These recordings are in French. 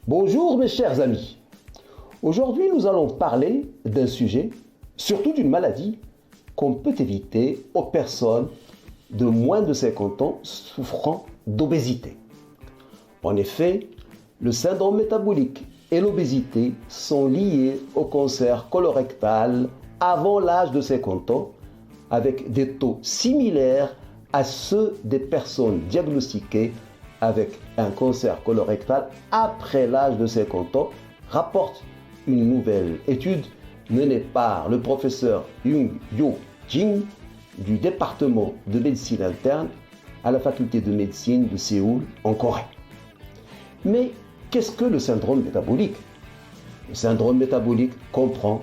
Bonjour mes chers amis. Aujourd'hui nous allons parler d'un sujet, surtout d'une maladie qu'on peut éviter aux personnes de moins de 50 ans souffrant d'obésité. En effet, le syndrome métabolique et l'obésité sont liés au cancer colorectal avant l'âge de 50 ans avec des taux similaires à ceux des personnes diagnostiquées avec un cancer colorectal après l'âge de 50 ans, rapporte une nouvelle étude menée par le professeur Young-Yo Jin du département de médecine interne à la faculté de médecine de Séoul en Corée. Mais qu'est-ce que le syndrome métabolique? Le syndrome métabolique comprend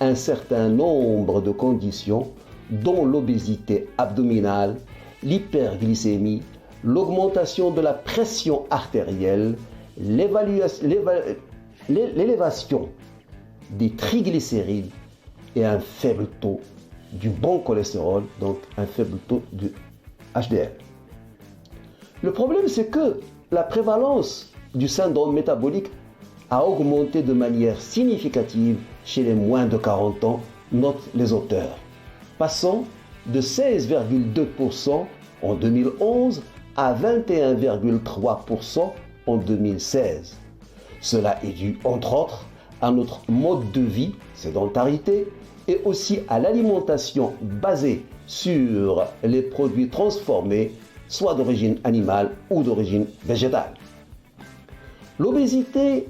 un certain nombre de conditions dont l'obésité abdominale, l'hyperglycémie, l'augmentation de la pression artérielle, l'élévation des triglycérides et un faible taux du bon cholestérol, donc un faible taux de HDL. Le problème, c'est que la prévalence du syndrome métabolique a augmenté de manière significative chez les moins de 40 ans, notent les auteurs, passant de 16,2% en 2011 à 21,3% en 2016. Cela est dû, entre autres, à notre mode de vie, sédentarité, et aussi à l'alimentation basée sur les produits transformés, soit d'origine animale ou d'origine végétale. L'obésité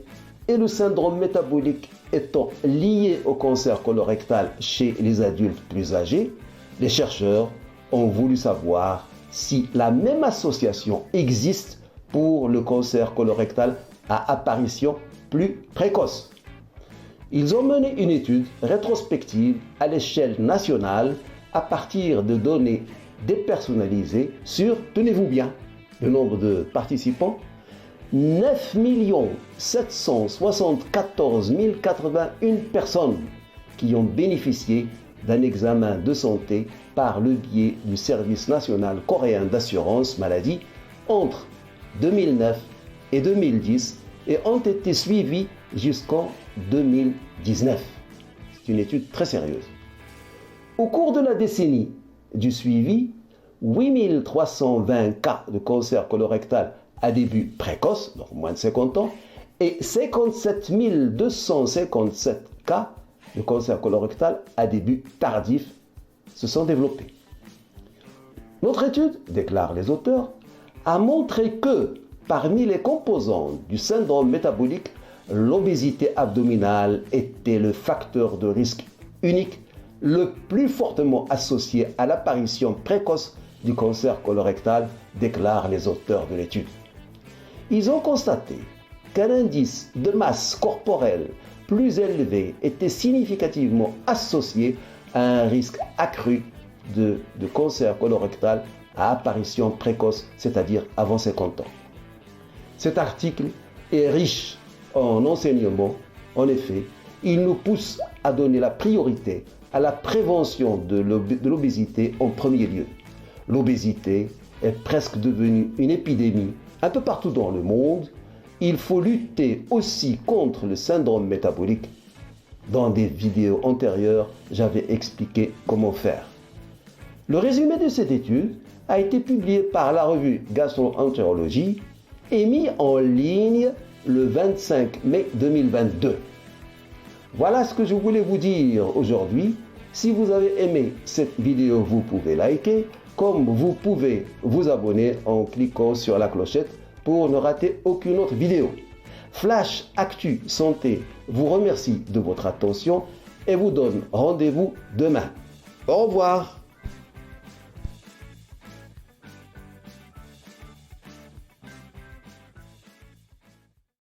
et le syndrome métabolique étant liés au cancer colorectal chez les adultes plus âgés, les chercheurs ont voulu savoir si la même association existe pour le cancer colorectal à apparition plus précoce. Ils ont mené une étude rétrospective à l'échelle nationale à partir de données dépersonnalisées sur, tenez-vous bien, le nombre de participants, 9 774 081 personnes qui ont bénéficié d'un examen de santé par le biais du Service national coréen d'assurance maladie entre 2009 et 2010 et ont été suivis jusqu'en 2019. C'est une étude très sérieuse. Au cours de la décennie du suivi, 8 320 cas de cancer colorectal à début précoce, donc moins de 50 ans, et 57 257 cas de cancer colorectal à début tardif se sont développés. Notre étude, déclarent les auteurs, a montré que parmi les composants du syndrome métabolique, l'obésité abdominale était le facteur de risque unique le plus fortement associé à l'apparition précoce du cancer colorectal, déclarent les auteurs de l'étude. Ils ont constaté qu'un indice de masse corporelle plus élevé était significativement associé à un risque accru de cancer colorectal à apparition précoce, c'est-à-dire avant 50 ans. Cet article est riche en enseignements. En effet, il nous pousse à donner la priorité à la prévention de l'obésité en premier lieu. L'obésité est presque devenue une épidémie un peu partout dans le monde. Il faut lutter aussi contre le syndrome métabolique. Dans des vidéos antérieures, j'avais expliqué comment faire. Le résumé de cette étude a été publié par la revue Gastroentérologie et mis en ligne le 25 mai 2022. Voilà ce que je voulais vous dire aujourd'hui. Si vous avez aimé cette vidéo, vous pouvez liker, comme vous pouvez vous abonner en cliquant sur la clochette pour ne rater aucune autre vidéo. Flash Actu Santé vous remercie de votre attention et vous donne rendez-vous demain. Au revoir.